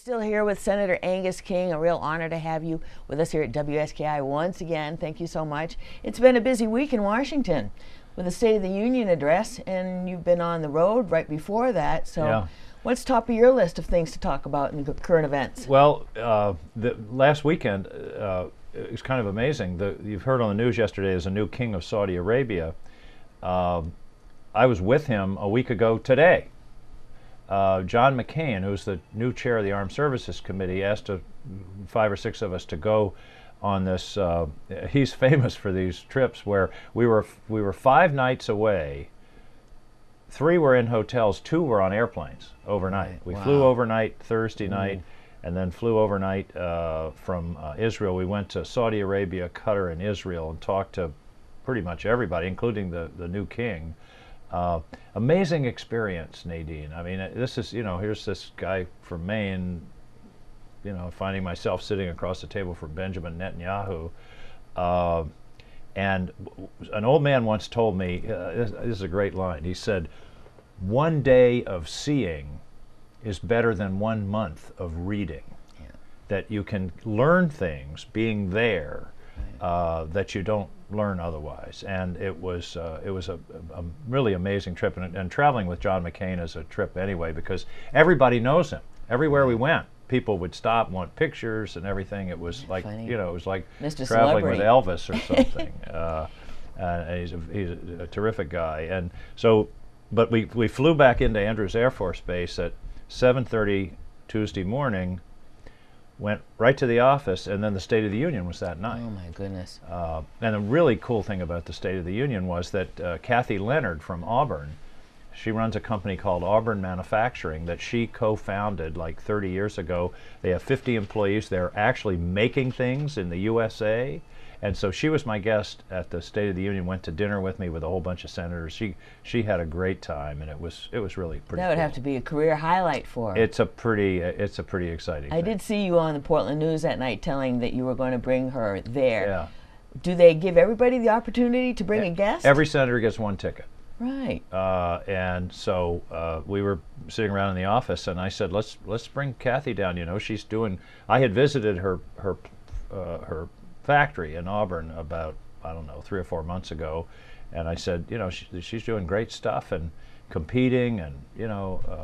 Still here with Senator Angus King. A real honor to have you with us here at WSKI once again. Thank you so much. It's been a busy week in Washington with the State of the Union address, and you've been on the road right before that. So yeah. What's top of your list of things to talk about in the current events? Well, the last weekend it was kind of amazing. You've heard on the news yesterday there's a new king of Saudi Arabia. I was with him a week ago today. John McCain, who's the new chair of the Armed Services Committee, asked 5 or 6 of us to go on this. He's famous for these trips where we were 5 nights away. 3 were in hotels, 2 were on airplanes overnight. Right. We Wow. flew overnight Thursday night, and then flew overnight from Israel. We went to Saudi Arabia, Qatar, and Israel, and talked to pretty much everybody, including the new king. Amazing experience, Nadine. I mean, this is, here's this guy from Maine, finding myself sitting across the table from Benjamin Netanyahu. And an old man once told me, this is a great line, he said, "One day of seeing is better than 1 month of reading." Yeah. That you can learn things being there that you don't learn otherwise. And it was a really amazing trip, and traveling with John McCain is a trip anyway, because everybody knows him. Everywhere we went, people would stop, want pictures and everything. It was like, Funny. it was like Mr. traveling Celebrity. with Elvis or something. And he's a terrific guy. And so, but we flew back into Andrews Air Force Base at 7:30 Tuesday morning, went right to the office, and then the State of the Union was that night. Oh my goodness. And a really cool thing about the State of the Union was that Kathy Leonard from Auburn, she runs a company called Auburn Manufacturing that she co-founded like 30 years ago. They have 50 employees. They're actually making things in the USA. And so she was my guest at the State of the Union, went to dinner with me with a whole bunch of senators. She had a great time, and it was really pretty That would cool. have to be a career highlight for her. It's a pretty exciting I thing. did see you on the Portland News that night telling that you were going to bring her there. Yeah. Do they give everybody the opportunity to bring a guest? Every senator gets 1 ticket. Right. And so we were sitting around in the office, and I said, let's bring Kathy down. She's doing. I had visited her factory in Auburn about, I don't know, 3 or 4 months ago, and I said, she's doing great stuff and competing, and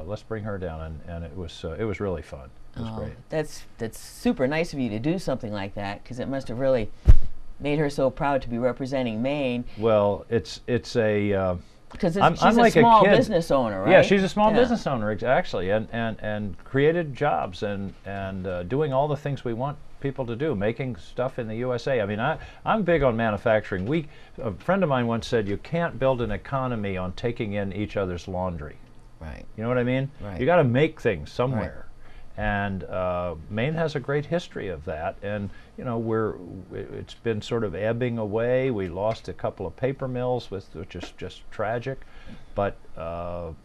let's bring her down. And it was really fun. It was great. That's super nice of you to do something like that, because it must have really made her so proud to be representing Maine. Well, it's a. Because I'm she's like a a small kid. business owner, right? Yeah, she's a small Yeah. business owner, actually, and created jobs and doing all the things we want people to do, making stuff in the USA. I mean, I'm big on manufacturing. A friend of mine once said, you can't build an economy on taking in each other's laundry. Right. You know what I mean? Right. You got to make things somewhere. And Maine has a great history of that, and it's been sort of ebbing away. We lost a couple of paper mills, which is just tragic, but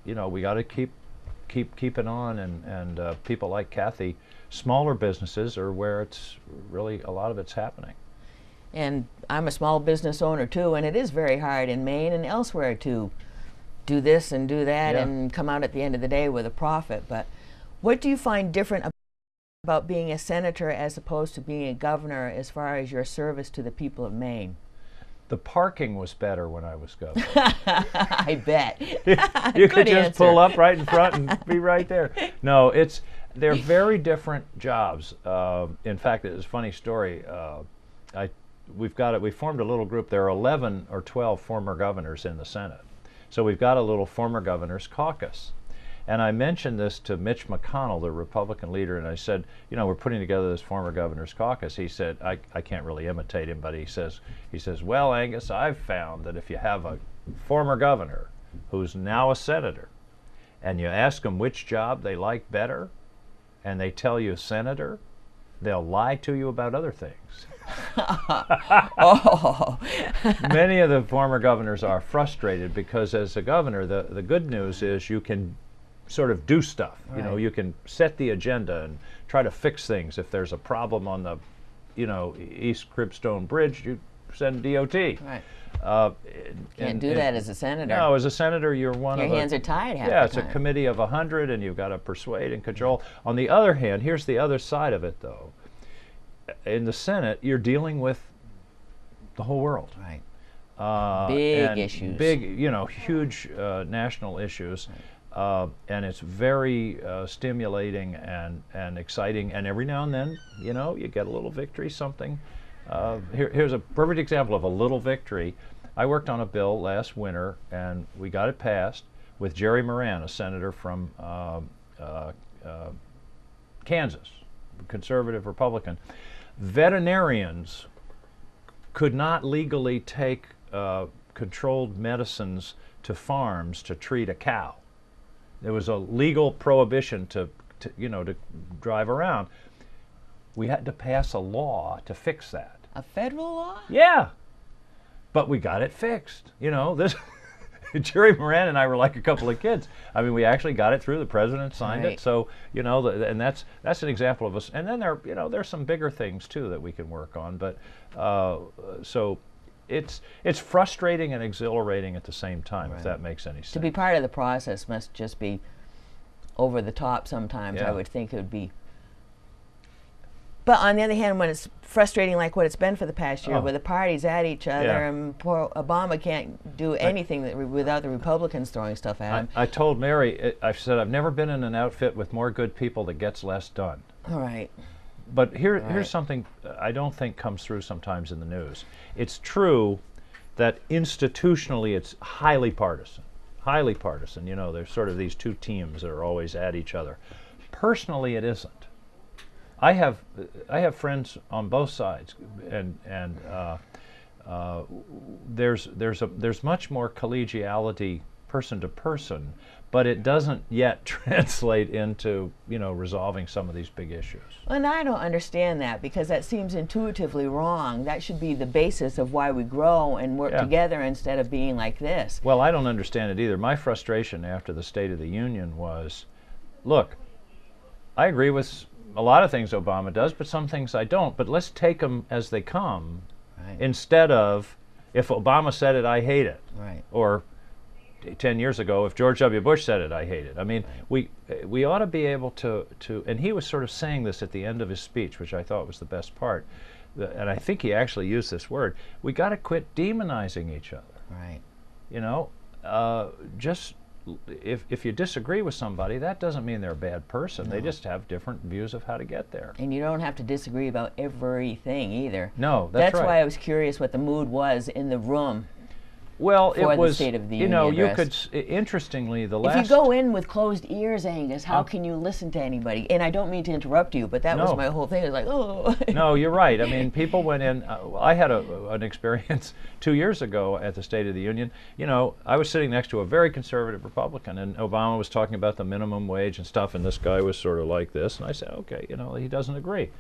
we got to keep it on, and people like Kathy, smaller businesses are where it's really a lot of it's happening. And I'm a small business owner too, and it is very hard in Maine and elsewhere to do this and do that and come out at the end of the day with a profit. But what do you find different about being a senator as opposed to being a governor as far as your service to the people of Maine? The parking was better when I was governor. I bet. You could Good just answer. pull up right in front and be right there. No, they're very different jobs. In fact, it's a funny story. We formed a little group. There are 11 or 12 former governors in the Senate. So we've got a little former governors caucus. And I mentioned this to Mitch McConnell, the Republican leader, and I said, we're putting together this former governor's caucus. He said, I can't really imitate him, but he says, well, Angus, I've found that if you have a former governor who's now a senator, and you ask them which job they like better, and they tell you senator, they'll lie to you about other things. Oh. Many of the former governors are frustrated because as a governor, the good news is you can sort of do stuff. Right. You can set the agenda and try to fix things. If there's a problem on the, East Cribstone Bridge, you send DOT. Right. Uh, Can't do that as a senator. No, as a senator, you're one Your of hands are tied half yeah, the it's time. a committee of 100, and you've got to persuade and control. On the other hand, here's the other side of it, though. In the Senate, you're dealing with the whole world. Right. Big issues. Big, you know, huge national issues. Right. And it's very stimulating and exciting. And every now and then, you know, you get a little victory, something. Here's a perfect example of a little victory. I worked on a bill last winter, and we got it passed with Jerry Moran, a senator from Kansas, conservative Republican. Veterinarians could not legally take controlled medicines to farms to treat a cow. There was a legal prohibition to drive around. We had to pass a law to fix that. A federal law? Yeah, but we got it fixed. You know, this Jerry Moran and I were like a couple of kids. I mean, we actually got it through. The president signed it. So, you know, and that's an example of us. And then there's some bigger things too that we can work on. But so it's frustrating and exhilarating at the same time, if that makes any sense. To be part of the process must just be over the top sometimes. I would think it would be. But on the other hand, when it's frustrating like what it's been for the past year, where the parties at each other, and poor Obama can't do anything without the Republicans throwing stuff at him. I told Mary, I said, I've never been in an outfit with more good people that gets less done. All right. But here's something I don't think comes through sometimes in the news. It's true that institutionally it's highly partisan. Highly partisan. You know, there's sort of these two teams that are always at each other. Personally, it isn't. I have friends on both sides, and there's much more collegiality person to person, but it doesn't yet translate into, you know, resolving some of these big issues. And I don't understand that, because that seems intuitively wrong. That should be the basis of why we grow and work together instead of being like this. Well, I don't understand it either. My frustration after the State of the Union was, look, I agree with a lot of things Obama does, but some things I don't. But let's take them as they come, instead of, if Obama said it, I hate it. Right. Or 10 years ago, if George W. Bush said it, I hate it. I mean, we ought to be able to, and he was sort of saying this at the end of his speech, which I thought was the best part, and I think he actually used this word, we got to quit demonizing each other. Right. You know, just if you disagree with somebody, that doesn't mean they're a bad person. No. They just have different views of how to get there. And you don't have to disagree about everything either. No, that's right. That's why I was curious what the mood was in the room. Well, it was, State of the you Union know, address. you could, interestingly, the last... If you go in with closed ears, Angus, how can you listen to anybody? And I don't mean to interrupt you, but that was my whole thing. It was like, oh. No, you're right. I mean, people went in... I had an experience 2 years ago at the State of the Union. You know, I was sitting next to a very conservative Republican, and Obama was talking about the minimum wage and stuff, and this guy was sort of like this, and I said, okay, you know, he doesn't agree.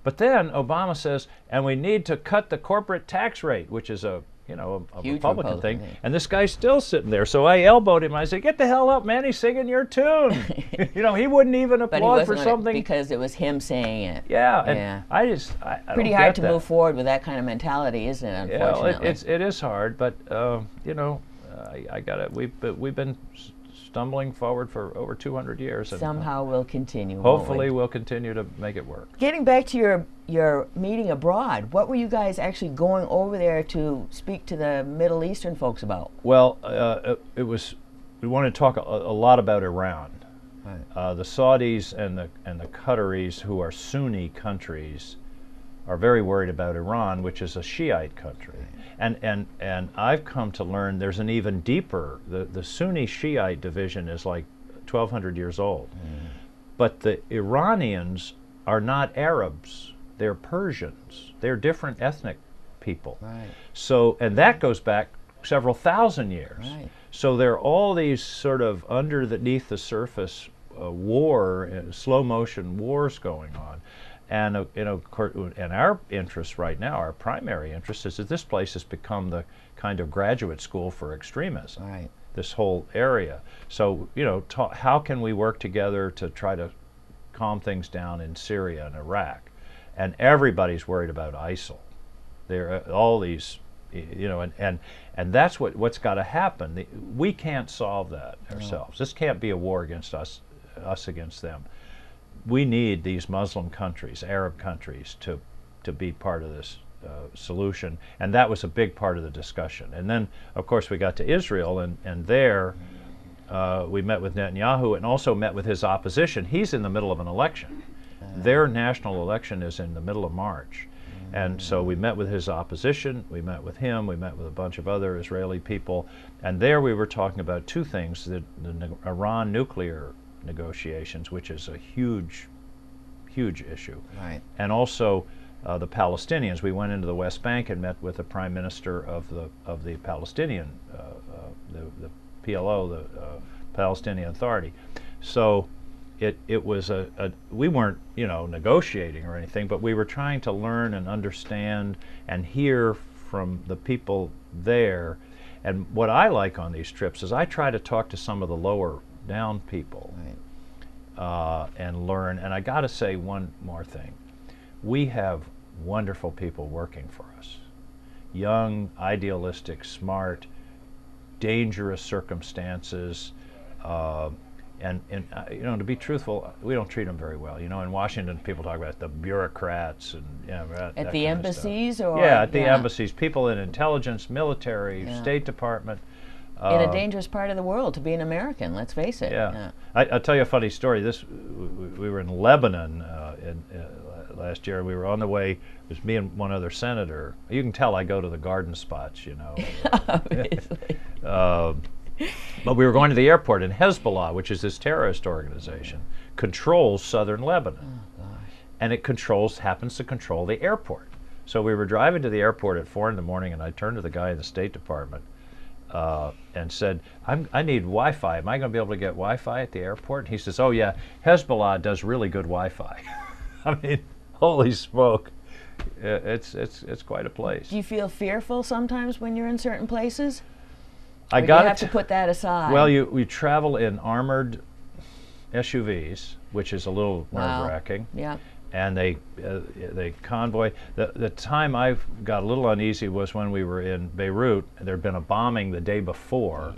But then Obama says, and we need to cut the corporate tax rate, which is a Republican thing, and this guy's still sitting there. So I elbowed him. I said, "Get the hell up, man! He's singing your tune." You know, he wouldn't even applaud for something because it was him saying it. Yeah, and I pretty hard to move forward with that kind of mentality, isn't it? Unfortunately, it is hard, but you know, I got it. We've been stumbling forward for over 200 years. And somehow we'll continue. Hopefully, we'll continue to make it work. Getting back to your meeting abroad, what were you guys actually going over there to speak to the Middle Eastern folks about? Well, we wanted to talk a lot about Iran. Right. The Saudis and the Qataris, who are Sunni countries, are very worried about Iran, which is a Shiite country. And I've come to learn there's an even deeper, the Sunni Shiite division is like 1,200 years old. But the Iranians are not Arabs, they're Persians. They're different ethnic people. Right. So, and that goes back several thousand years. Right. So there are all these sort of underneath the surface slow motion wars going on. And and our interest right now, our primary interest, is that this place has become the kind of graduate school for extremism. Right. This whole area. So, you know, how can we work together to try to calm things down in Syria and Iraq? And everybody's worried about ISIL. There are all these, you know, and that's what's got to happen. We can't solve that ourselves. This can't be a war against us against them. We need these Muslim countries, Arab countries, to be part of this solution, and that was a big part of the discussion. And then, of course, we got to Israel, and there we met with Netanyahu and also met with his opposition. He's in the middle of an election. Their national election is in the middle of March. And so we met with his opposition, we met with him, we met with a bunch of other Israeli people, and there we were talking about two things: the Iran nuclear negotiations, which is a huge issue, right, and also the Palestinians. We went into the West Bank and met with the Prime Minister of the Palestinian, the PLO, the Palestinian Authority. So it was we weren't, you know, negotiating or anything, but we were trying to learn and understand and hear from the people there. And what I like on these trips is I try to talk to some of the lower down people, right, and learn. And I got to say one more thing. We have wonderful people working for us. Young, idealistic, smart, dangerous circumstances, and you know, to be truthful, we don't treat them very well. You know, in Washington, people talk about the bureaucrats and, you know, at the embassies, or yeah, at the embassies, people in intelligence, military, State Department. In a dangerous part of the world to be an American. Let's face it. Yeah. I'll tell you a funny story. We were in Lebanon last year. We were on the way. It was me and one other senator. You can tell I go to the garden spots, you know. Obviously. But we were going to the airport, and Hezbollah, which is this terrorist organization, controls southern Lebanon. Oh, gosh. And it happens to control the airport. So we were driving to the airport at 4 in the morning, and I turned to the guy in the State Department and said, I need Wi-Fi. Am I going to be able to get Wi-Fi at the airport? And he says, oh yeah, Hezbollah does really good Wi-Fi. I mean, holy smoke. It's quite a place. Do you feel fearful sometimes when you're in certain places? I got got you have to put that aside. Well, we travel in armored SUVs, which is a little nerve-wracking. Yeah. And they convoy. The time I got a little uneasy was when we were in Beirut. There'd been a bombing the day before.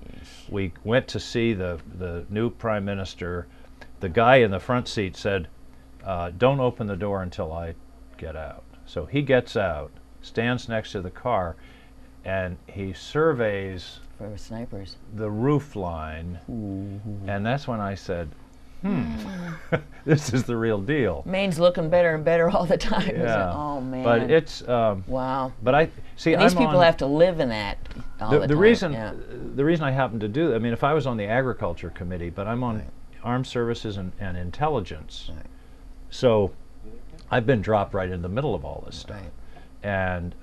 We went to see the new prime minister. The guy in the front seat said, "Don't open the door until I get out." So he gets out, stands next to the car, and he surveys for snipers the roof line, and that's when I said, this is the real deal. Maine's looking better and better all the time. Yeah. Isn't it? Oh man. But it's wow. But I see. And these people have to live in that all the time. The reason I happen to do that, I mean, if I was on the Agriculture Committee, but I'm on Armed Services and Intelligence, so I've been dropped right in the middle of all this stuff, and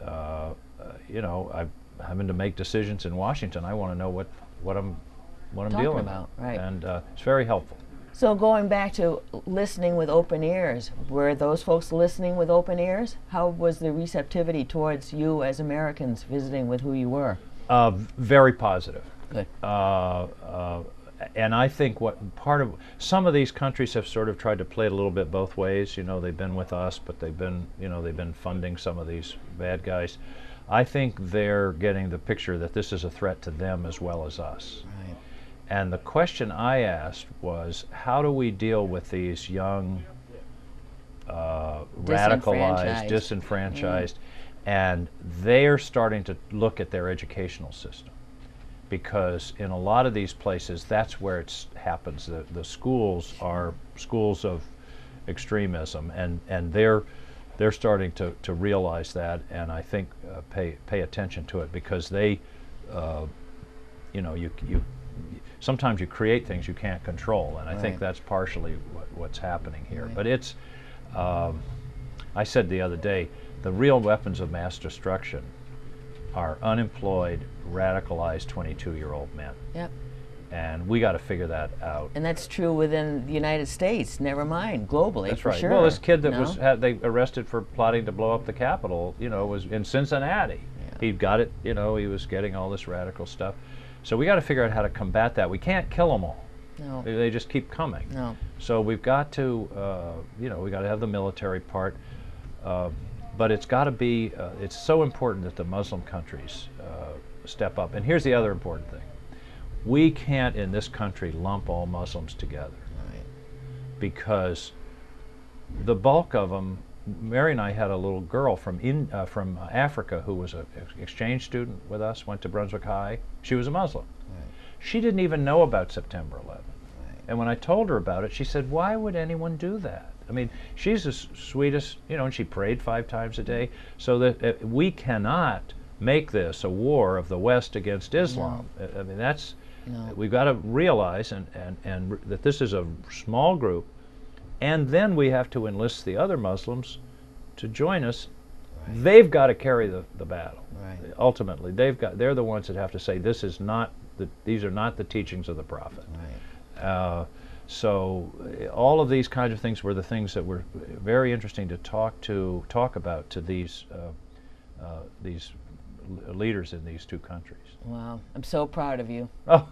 you know, I'm having to make decisions in Washington. I want to know what I'm dealing about, with, and it's very helpful. So going back to listening with open ears, were those folks listening with open ears? How was the receptivity towards you as Americans visiting with who you were? Very positive. Good. And I think some of these countries have sort of tried to play it a little bit both ways. You know, they've been with us, but they've been funding some of these bad guys. I think they're getting the picture that this is a threat to them as well as us. Right. And the question I asked was, how do we deal with these young, radicalized, disenfranchised, and they're starting to look at their educational system. Because in a lot of these places, that's where it happens. The schools are schools of extremism, and they're starting to realize that, and I think pay attention to it, because they, you know, sometimes you create things you can't control, and I think that's partially what's happening here. But it's, I said the other day, the real weapons of mass destruction are unemployed, radicalized 22-year-old men. Yep. And we got to figure that out. And that's true within the United States, never mind globally. That's for right. Sure. Well, this kid that they arrested for plotting to blow up the Capitol, you know, was in Cincinnati. Yeah. He got it, you know, he was getting all this radical stuff. So we got to figure out how to combat that. We can't kill them all. No. They just keep coming. No. So we've got to, you know, we got to have the military part. but it's got to be, it's so important that the Muslim countries step up. And here's the other important thing. We can't in this country lump all Muslims together, Right. because the bulk of them, Mary and I had a little girl from Africa who was an exchange student with us, went to Brunswick High. She was a Muslim. Right. She didn't even know about September 11th. Right. And when I told her about it, she said, why would anyone do that? I mean, she's the sweetest, you know, and she prayed 5 times a day. So that we cannot make this a war of the West against Islam. I mean, that's, we've got to realize and that this is a small group, and then we have to enlist the other Muslims to join us. Right. They've got to carry the battle. Right. Ultimately, they're the ones that have to say, this is not these are not the teachings of the Prophet. Right. So all of these kinds of things were the things that were very interesting to talk about to these leaders in these 2 countries. Wow, I'm so proud of you. Oh,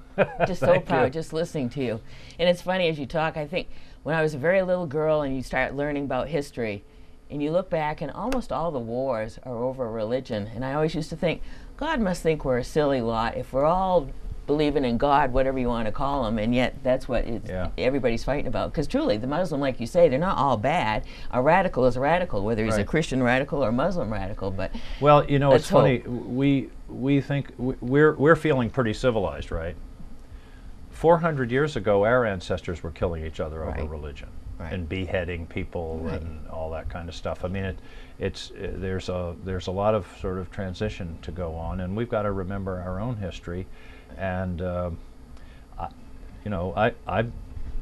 just so proud, just listening to you. And it's funny as you talk, I think when I was a very little girl and you start learning about history, and you look back and almost all the wars are over religion, and I always used to think, God must think we're a silly lot if we're all believing in God, whatever you want to call him, and yet that's what everybody's fighting about. Because truly, the Muslim, like you say, they're not all bad. A radical is a radical, whether he's a Christian radical or Muslim radical. But well, you know, it's funny. We think we're feeling pretty civilized, right? 400 years ago, our ancestors were killing each other over religion and beheading people and all that kind of stuff. I mean, there's a lot of sort of transition to go on, and we've got to remember our own history. And you know, I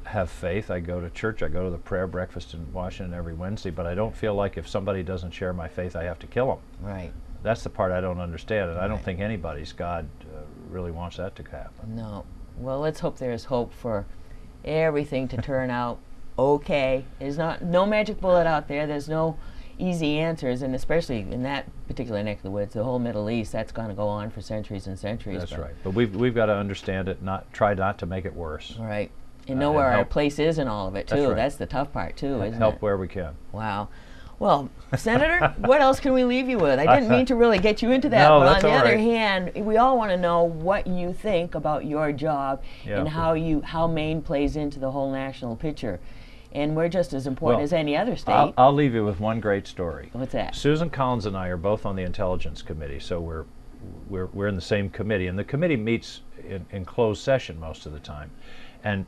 have faith. I go to church. I go to the prayer breakfast in Washington every Wednesday. But I don't feel like if somebody doesn't share my faith, I have to kill them. Right. That's the part I don't understand, and I don't think anybody's God really wants that to happen. No. Well, let's hope there's hope for everything to turn out okay. There's no magic bullet out there. There's no easy answers, and especially in that particular neck of the woods, the whole Middle East, that's going to go on for centuries and centuries. That's right. But we've got to understand it, try not to make it worse. Right. And know where our place is in all of it, too. That's right. That's the tough part, too, isn't it? Help where we can. Wow. Well, Senator, what else can we leave you with? I didn't mean to really get you into that, but on the other hand, we all want to know what you think about your job and how Maine plays into the whole national picture. And we're just as important as any other state. I'll leave you with one great story. What's that? Susan Collins and I are both on the Intelligence Committee, so we're in the same committee, and the committee meets in closed session most of the time. And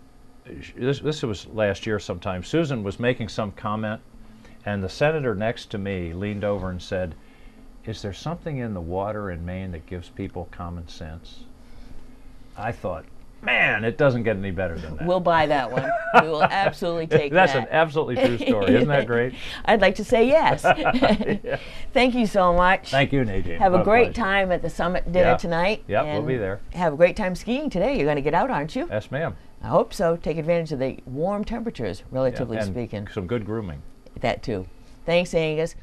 this was last year sometime. Susan was making some comment, and the senator next to me leaned over and said, "Is there something in the water in Maine that gives people common sense?" I thought, man, it doesn't get any better than that. We'll buy that one. We will absolutely take That's that. That's an absolutely true story. Isn't that great? I'd like to say yes. Thank you so much. Thank you, Nadine. Have a great time at the summit dinner tonight. Yep, we'll be there. Have a great time skiing today. You're going to get out, aren't you? Yes, ma'am. I hope so. Take advantage of the warm temperatures, relatively speaking. Some good grooming. That too. Thanks, Angus.